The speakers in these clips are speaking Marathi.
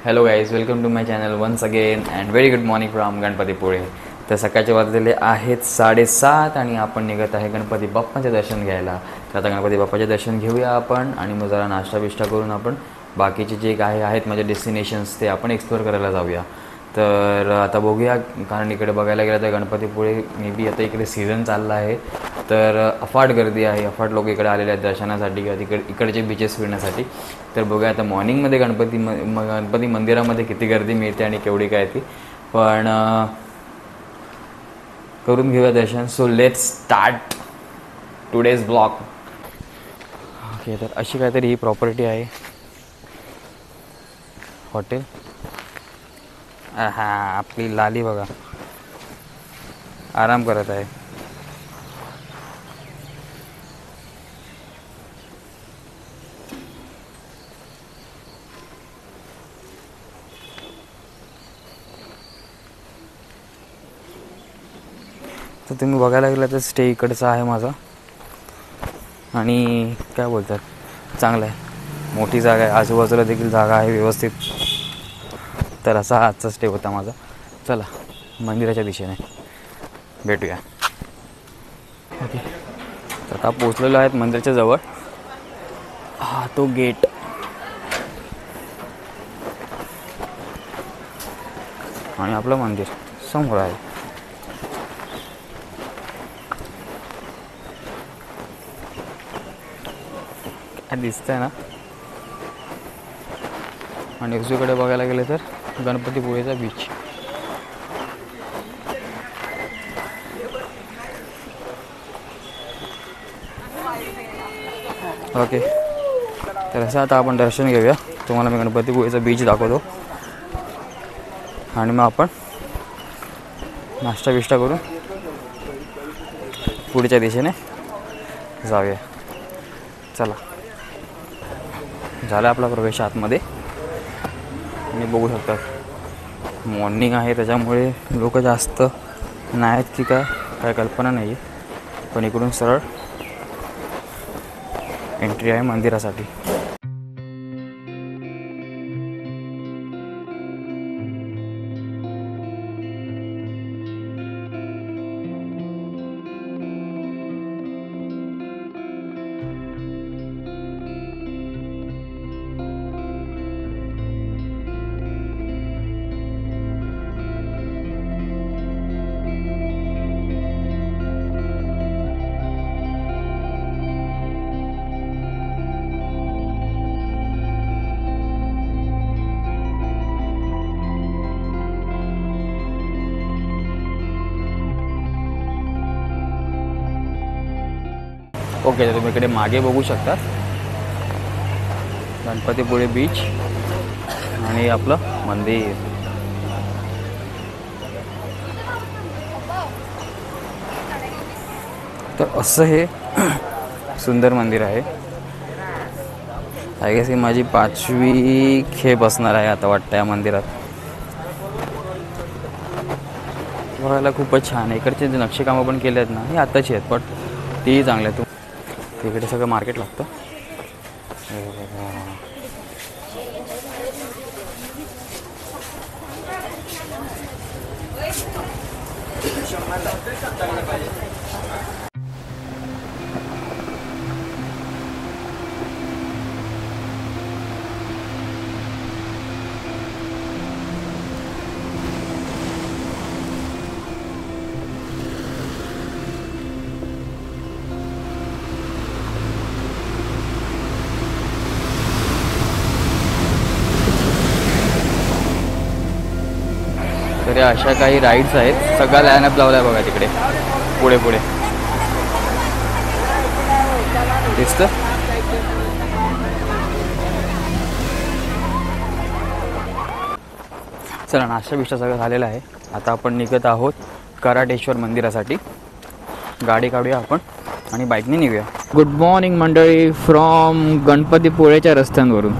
Hello guys, welcome to my channel once again and very good morning from Ganpatipule. तर सकाळचे वाजलेले आहेत 7:30 आणि आपण निघत आहे गणपती बाप्पाचे दर्शन घ्यायला. तर आता गणपती बाप्पाचे दर्शन घेऊया आपण आणि मग जरा नाश्ता बिष्टा करून आपण बाकीचे जे काही आहेत माझे डेस्टिनेशन्स ते आपण एक्सप्लोअर करायला जाऊया. तर आता बघूया, कारण इकडे बघायला गेलं तर गणपतीपुळे मे बी आता इकडे सीझन चालला आहे, तर अफाट गर्दी आहे. अफाट लोक इकडे आलेले आहेत दर्शनासाठी किंवा इकडचे बीचेस फिरण्यासाठी. तर बघूया आता मॉर्निंगमध्ये गणपती मंदिरामध्ये किती गर्दी मिळते आणि केवढी काय ती, पण करून घेऊया दर्शन. So let's start today's blog. Okay, तर अशी काहीतरी ही प्रॉपर्टी आहे, हॉटेल. हा, आपली लाली बघा आराम करत आहे. तर तुम्ही बघायला गेला तर स्टे इकडचा आहे माझा, आणि काय बोलतात, चांगलं आहे, मोठी जागा आहे, आजूबाजूला देखील जागा आहे व्यवस्थित. तर असा आजचा स्टे होता माझा. चला मंदिराच्या दिशेने भेटूया. ओके, तर आता पोचलेलो आहेत मंदिराच्या जवळ. हा तो गेट. आणि आपलं मंदिर समोर आहे. काय दिसतंय ना. आणि उजवीकडे बघायला गेले तर गणपतीपुळेचा बीच. ओके, तर असं आता आपण दर्शन घेऊया. तुम्हाला मी गणपतीपुळेचा बीच दाखवतो आणि मग आपण नाश्ता बिष्टा करून पुढच्या दिशेने जाऊया. चला, झाला आपला प्रवेश आतमध्ये. आणि बघू शकतात मॉर्निंग आहे त्याच्यामुळे लोक जास्त नाही आहेत की काय कल्पना नाही आहे, पण इकडून सरळ एंट्री आहे मंदिरासाठी. ओके, तर तुम्ही इकडे मागे बघू शकता गणपतीपुळे बीच आणि आपलं मंदिर. तर असं हे सुंदर मंदिर आहे. आय गेस ही माझी 5वी खेप असणार आहे आता वाटतं या मंदिरात. बघायला खूपच छान आहे. इकडचे जे नक्षीकामं पण केले आहेत ना, हे आत्ताची आहेत, पण तेही चांगले आहेत. इकडे सगळं मार्केट लागतं. तर अशा काही राईड्स आहेत. सगळा लाईनअप लावला आहे बघा तिकडे पुढे पुढे दिसतं. चला, नाश्ता बिष्टा सगळं झालेलं आहे. आता आपण निघत आहोत कराटेश्वर मंदिरासाठी. गाडी काढूया आपण आणि बाईकने निघूया. गुड मॉर्निंग मंडळी फ्रॉम गणपतीपुळेच्या रस्त्यांवरून.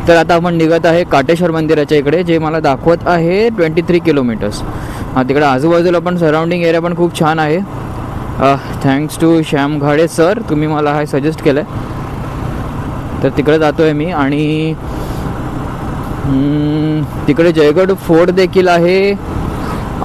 तर आता आपण निघत आहे काटेश्वर मंदिराच्या इकडे, जे मला दाखवत आहे 23 किलोमीटर्स. तिकडे आजूबाजूला पण सराउंडिंग एरिया पण खूप छान आहे. Thanks to Shyam Ghade sir, तुम्ही मला हा सजेस्ट केलं आहे. तर तिकडे जातो आहे मी आणि तिकडे जयगड फोर्ट देखील आहे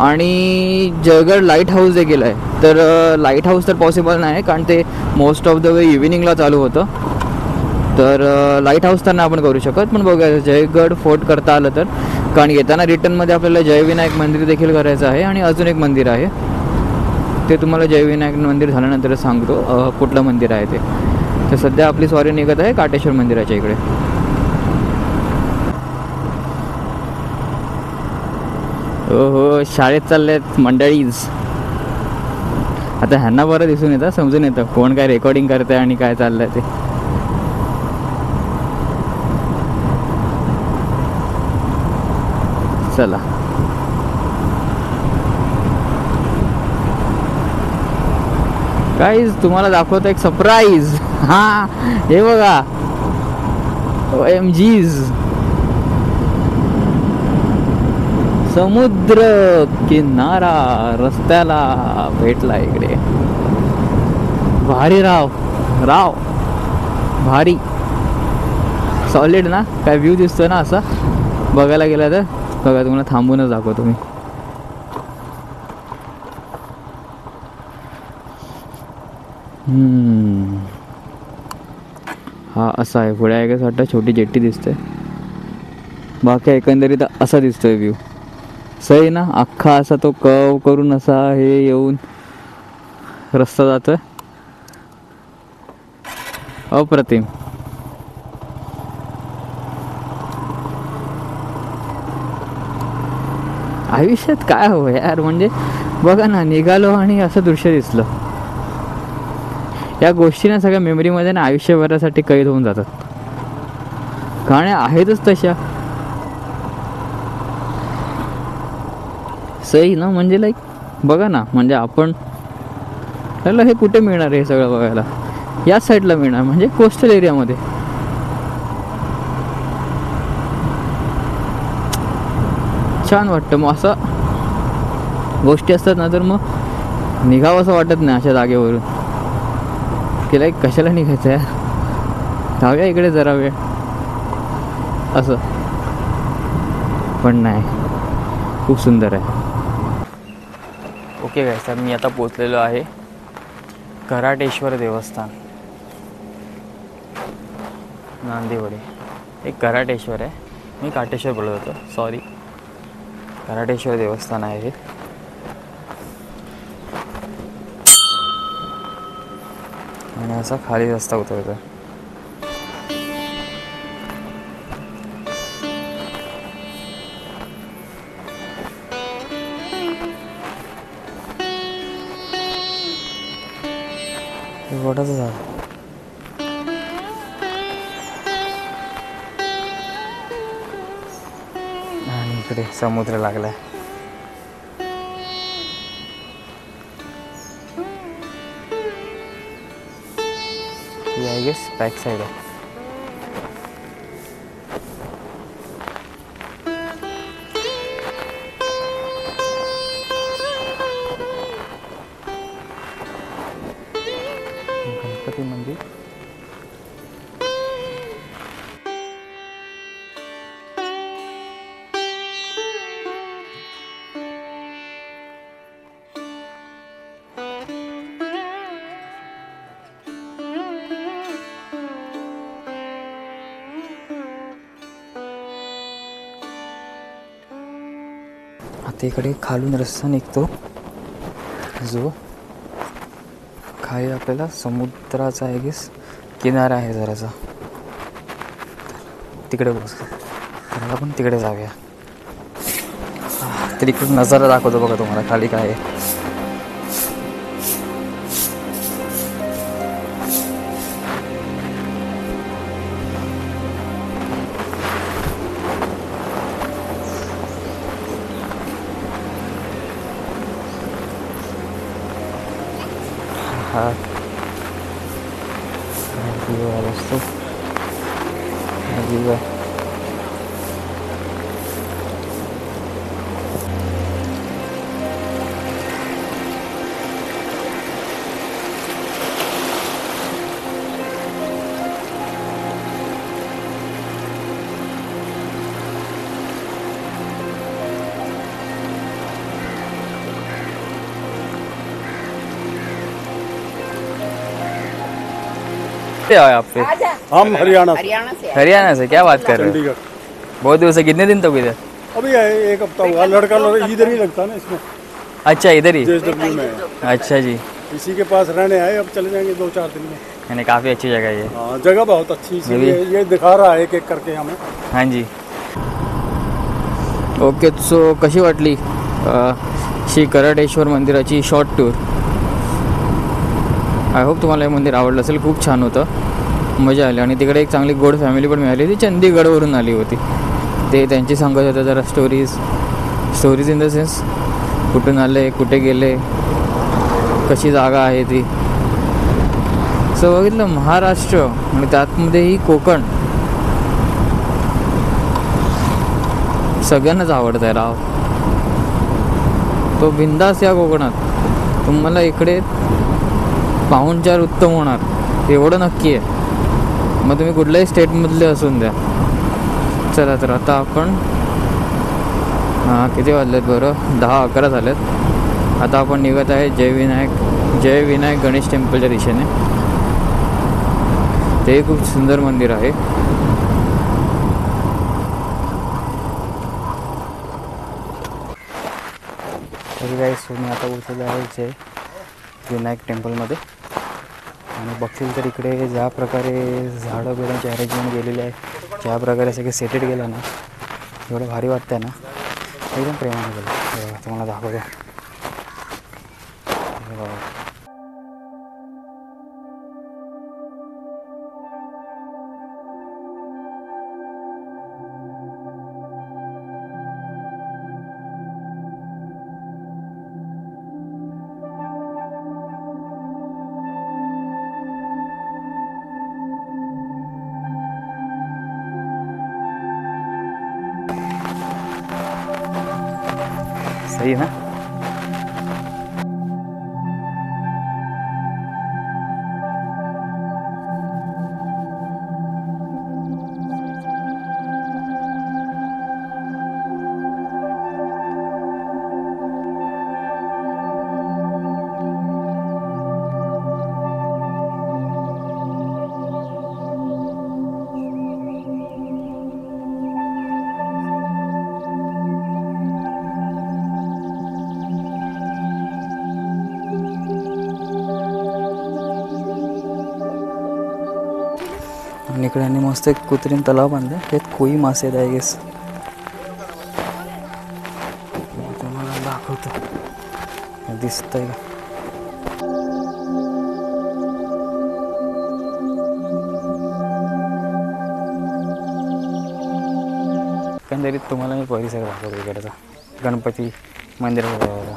आणि जयगड लाईट हाऊस देखील आहे. तर लाईट हाऊस तर पॉसिबल नाही कारण ते मोस्ट ऑफ द वे इव्हिनिंगला चालू होतं. तर लाईट हाऊस तर नाही आपण करू शकत, पण बघूया जयगड फोर्ट करता आलं तर. कारण येताना रिटर्नमध्ये आपल्याला जयविनायक मंदिर देखील करायचं आहे आणि अजून एक मंदिर आहे, ते तुम्हाला जयविनायक मंदिर झाल्यानंतर सांगतो कुठलं मंदिर आहे ते. तर सध्या आपली स्वारी निघत आहे काटेश्वर मंदिराच्या इकडे. हो शाळेत चाललेत मंडळीज. आता ह्यांना बरं दिसून येतं, समजून येतं कोण काय रेकॉर्डिंग करतंय आणि काय चाललंय ते. चला गाईज तुम्हाला दाखवतो एक सरप्राईज. हा हे बघा OMGs, समुद्र किनारा रस्त्याला भेटला इकडे. भारी राव भारी सॉलिड ना. काय व्ह्यू दिसतो ना असा बघायला गेला तर. बघा तुम्हाला थांबूनच दाखवतो मी. हा असा आहे. पुढे आहे का वाटतं छोटी जेट्टी दिसते. बाकी एकंदरीत असा दिसतोय व्ह्यू. सही ना. अख्खा असा तो कर्व करून असा हे येऊन रस्ता जातोय. अप्रतिम. आयुष्यात काय हवं यार. म्हणजे बघा ना, निघालो आणि असं दृश्य दिसलं. या गोष्टी ना सगळ्या मेमरीमध्ये ना आयुष्यभरासाठी कैद होऊन जातात. कारण आहेतच तशा. सही ना. म्हणजे लाईक बघा ना, म्हणजे आपण त्याला हे कुठे मिळणार हे सगळं बघायला. याच साईडला मिळणार म्हणजे कोस्टल एरियामध्ये. छान वाटतं. मग असं गोष्टी असतात ना तर मग निघावं असं वाटत नाही अशा जागेवरून की लाईक कशाला निघायचं आहे, जाऊया इकडे जरा वेळ असं. पण नाही, खूप सुंदर आहे. ओके गाईस, तर मी आता पोचलेलो आहे कराटेश्वर देवस्थान नांदिवडे. एक कराटेश्वर आहे, मी काटेश्वर बोलत होतो, सॉरी. कराटेश्वर देवस्थान आहे हे. आणि असा खाली रस्ता उतरतो. वडाचं झाड आणि इकडे समुद्र लागलाय. आय गेस बॅक साईड आहे. गणपती मंदिर. आता इकडे खालून रस्ता निघतो जो खाली आपल्याला समुद्राचा आहे गेस किनारा आहे जरासा. तिकडे बसतो तर आपण तिकडे जाऊया. तर इकडून नजारा दाखवतो बघा तुम्हाला खाली काय आहे. हा असतो आहे. क्या है आप फिर? हम हरियाणा से। हरियाणा से? क्या बात कर रहे हो? चंडीगढ़। बहुत दिवस से, कितने दिन तक इधर? अभी आए, एक हफ्ता हुआ। लड़का इधर ही लगता ना इसमें, अच्छा इधर ही। JSW में है। अच्छा जी, इसी के पास रहने आए, अब चले जाएंगे 2-4 दिन में। यानी काफ़ी अच्छी जगह है ये। हाँ, जगह बहुत अच्छी, इसीलिए ये दिखा रहा है एक एक करके हमें। हां जी। ओके, सो कशी वाटली श्री कराडेश्वर मंदिराची शॉर्ट टूर? आय होप तुम्हाला हे मंदिर आवडलं असेल. खूप छान होतं, मजा आली. आणि तिकडे एक चांगली गोड फॅमिली पण मिळाली. ती चंदीगडवरून आली होती. ते त्यांची सांगत होते जरा स्टोरीज इन द सेन्स, कुठून आले, कुठे गेले, कशी जागा आहे ती. सो बघितलं, महाराष्ट्र आणि त्यातमध्येही कोकण सगळ्यांनाच आवडत आहे राव. तो बिंदास या कोकणात तुम्हाला इकडे पाहुणचार उत्तम होणार एवढं नक्की आहे. मग तुम्ही कुठल्याही स्टेटमधले असून द्या. चला तर आता आपण किती वाजलेत बरं? 10-11 झालेत. आता आपण निघत आहे जय विनायक गणेश टेम्पलच्या दिशेने. ते खूप सुंदर मंदिर आहे. तरी गाईस, मी आता पोहोचलेलो आहे जय विनायक टेम्पलमध्ये. आणि बघतील तर इकडे ज्या प्रकारे झाडं बिडांची अरेंजमेंट केलेली आहे, ज्या प्रकारे सगळे सेटेड गेलं ना, एवढं भारी वाटतं ना, एकदम प्रेमाने गेलं. तुम्हाला दाखवतो. सही है ना? आणि इकडे आणि मस्त एक कृत्रिम तलाव बांधला. त्यात कोई मासे आहेत आय गेस. तुम्हाला दाखवतो, दिसतंय का? एकंदरीत तुम्हाला मी परिसर दाखवतो इकडचा, गणपती मंदिराचा जवळचा.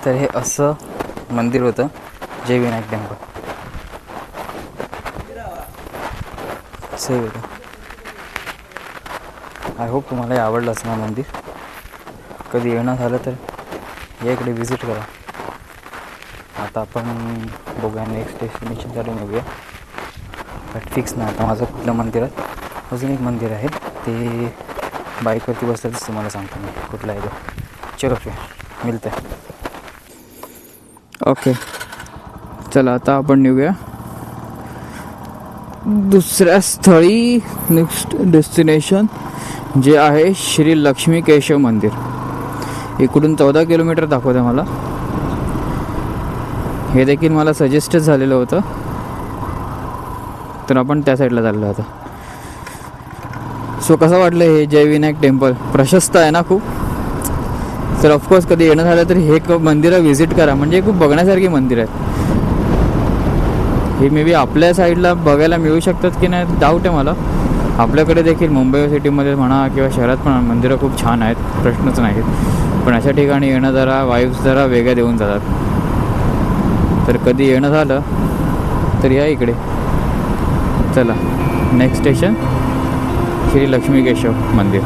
तर हे असं मंदिर होतं जय विनायक टेम्पल. सही होतं. आय होप तुम्हाला हे आवडलं असणार मंदिर. कधी येणं झालं तर या इकडे विजिट करा. आता आपण बघूया नेक्स्ट डेस्टिनेशन चालू बघूया. बट फिक्स नाही आता माझं कुठल्या मंदिरात. अजून एक मंदिर आहे ते बाईकवरती बसल्यातच तुम्हाला सांगतो मी कुठलं आहे ते. चलो ओके मिळतं आहे. ओके चला आता आपण निघूया दुसऱ्या स्थळी. नेक्स्ट डेस्टिनेशन जे आहे श्री लक्ष्मी केशव मंदिर. इकडून 14 किलोमीटर दाखवतं मला. हे देखील मला सजेस्टच झालेलं होतं तर आपण त्या साईडला चाललो आता. सो कसं वाटलं हे जय विनायक टेम्पल? प्रशस्त आहे ना खूप. तर ऑफकोर्स कधी येणं झालं तर हे मंदिरं व्हिजिट करा. म्हणजे खूप बघण्यासारखी मंदिर आहेत. हे मे बी आपल्या साईडला बघायला मिळू शकतात की नाही डाऊट आहे मला. आपल्याकडे देखील मुंबई सिटीमध्ये म्हणा किंवा शहरात पण मंदिरं खूप छान आहेत, प्रश्नच नाहीत. पण अशा ठिकाणी येणं जरा वाईब्स जरा वेगळ्या देऊन जातात. तर कधी येणं झालं तर या इकडे. चला नेक्स्ट स्टेशन श्री लक्ष्मी केशव मंदिर.